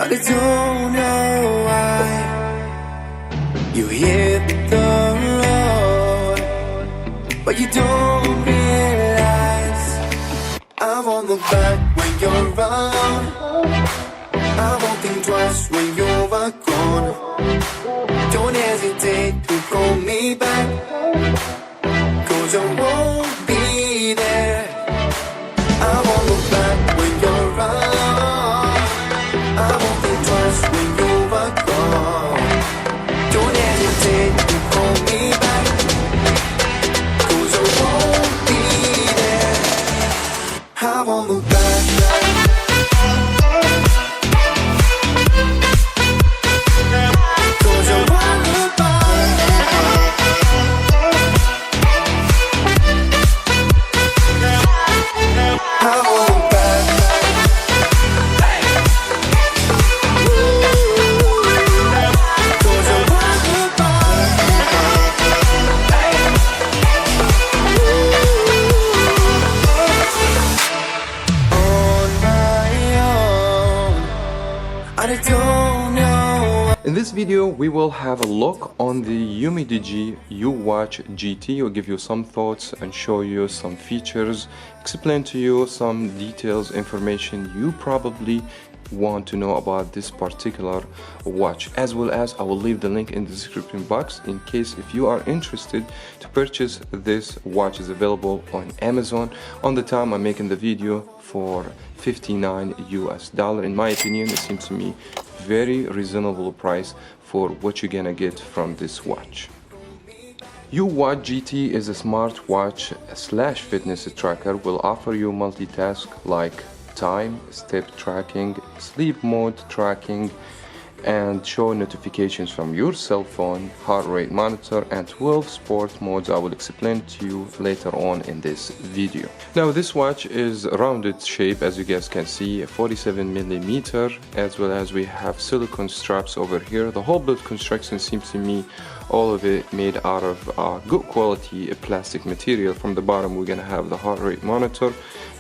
but I don't know why. You hit the road, but you don't realize I won't look back when you're around. I won't think twice when you're gone. Don't hesitate to call me back, 'cause I won't be there. I won't look back when you're around. I won't think twice when you're gone. Don't hesitate to call me back, 'cause I won't be there. I won't look back. In this video, we will have a look on the UMIDIGI Uwatch GT. I'll give you some thoughts and show you some features, explain to you some details, information you probably want to know about this particular watch, as well as I will leave the link in the description box in case if you are interested to purchase this watch. Is available on Amazon. On the time I'm making the video for $59 US. In my opinion, it seems to me very reasonable price for what you're gonna get from this watch. Uwatch GT is a smartwatch slash fitness tracker. Will offer you multitask like time, step tracking, sleep mode tracking, and show notifications from your cell phone, heart rate monitor, and 12 sport modes. I will explain to you later on in this video. Now this watch is rounded shape, as you guys can see, 47mm, as well as we have silicone straps over here. The whole build construction seems to me all of it made out of good quality plastic material. From the bottom we're gonna have the heart rate monitor,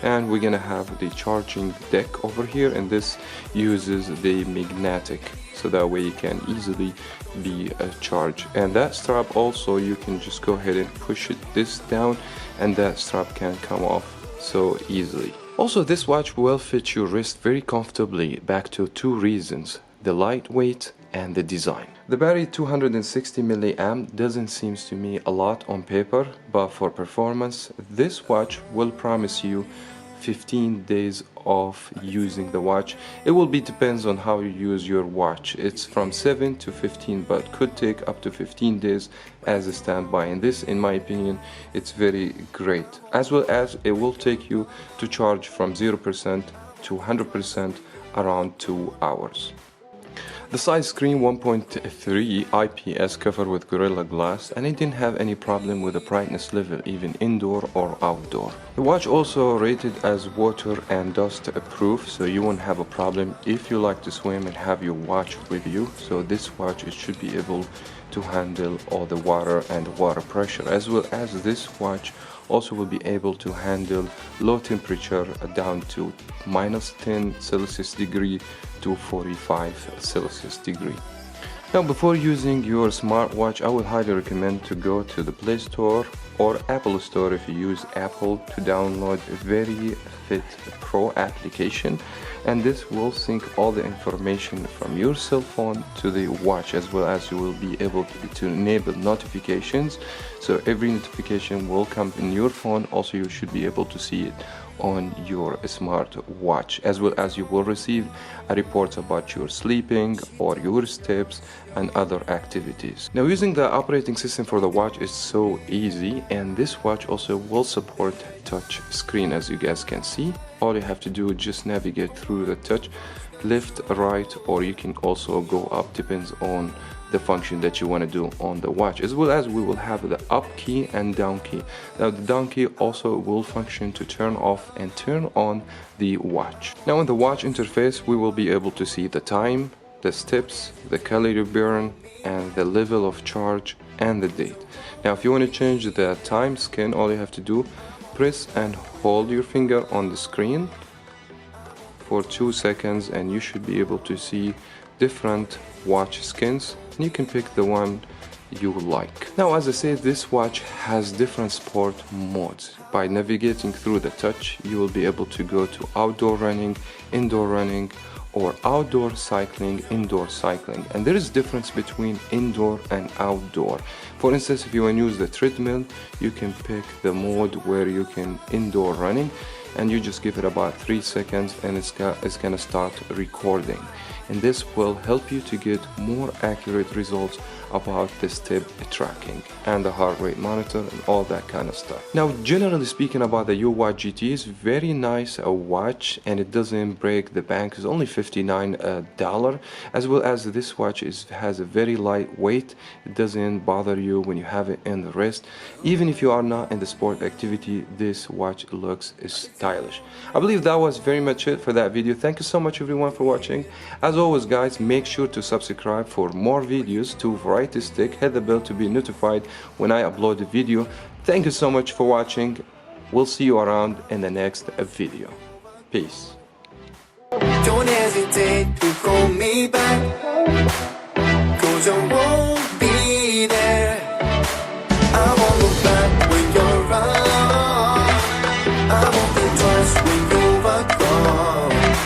and we're gonna have the charging deck over here, and this uses the magnetic, so that way you can easily be charged. And that strap also, you can just go ahead and push this down and that strap can come off so easily. Also, this watch will fit your wrist very comfortably, back to two reasons: the lightweight and the design. The battery 260 milliamp doesn't seem to me a lot on paper, but for performance this watch will promise you 15 days of using the watch. It will be depends on how you use your watch. It's from 7 to 15, but could take up to 15 days as a standby, and this in my opinion it's very great, as well as it will take you to charge from 0% to 100% around 2 hours. The side screen 1.3 IPS covered with Gorilla Glass, and it didn't have any problem with the brightness level even indoor or outdoor. The watch also rated as water and dust proof, so you won't have a problem if you like to swim and have your watch with you. So this watch, it should be able to handle all the water and water pressure, as well as this watch also will be able to handle low temperature down to -10 Celsius degree to 45 Celsius degree. Now, before using your smartwatch, I would highly recommend to go to the Play Store or Apple Store if you use Apple to download a VeryFit Pro application, and this will sync all the information from your cell phone to the watch, as well as you will be able to enable notifications, so every notification will come in your phone. Also, you should be able to see it on your smartwatch, as well as you will receive reports about your sleeping or your steps and other activities. Now, using the operating system for the watch is so easy, and this watch also will support touch screen, as you guys can see. All you have to do is just navigate through the touch, left, right, or you can also go up, depends on the function that you want to do on the watch, as well as we will have the up key and down key. Now the down key also will function to turn off and turn on the watch. Now in the watch interface we will be able to see the time, the steps, the calorie burn, and the level of charge and the date. Now if you want to change the time scan, all you have to do, press and hold your finger on the screen, for 2 seconds and you should be able to see different watch skins, and you can pick the one you like. Now, as I said, this watch has different sport modes. By navigating through the touch, you will be able to go to outdoor running, indoor running, or outdoor cycling, indoor cycling. And there is difference between indoor and outdoor. For instance, if you want to use the treadmill, you can pick the mode where you can indoor running, and you just give it about 3 seconds and it's gonna start recording. And this will help you to get more accurate results about the step tracking and the heart rate monitor and all that kind of stuff. Now, generally speaking about the Uwatch GT, is very nice watch, and it doesn't break the bank. It's only $59, as well as this watch has a very light weight. It doesn't bother you when you have it in the wrist. Even if you are not in the sport activity, this watch looks stylish. I believe that was very much it for that video. Thank you so much everyone for watching. As always guys, make sure to subscribe for more videos, to variety stick, hit the bell to be notified when I upload a video. Thank you so much for watching. We'll see you around in the next video. Peace. Don't hesitate to call me back, 'cause I won't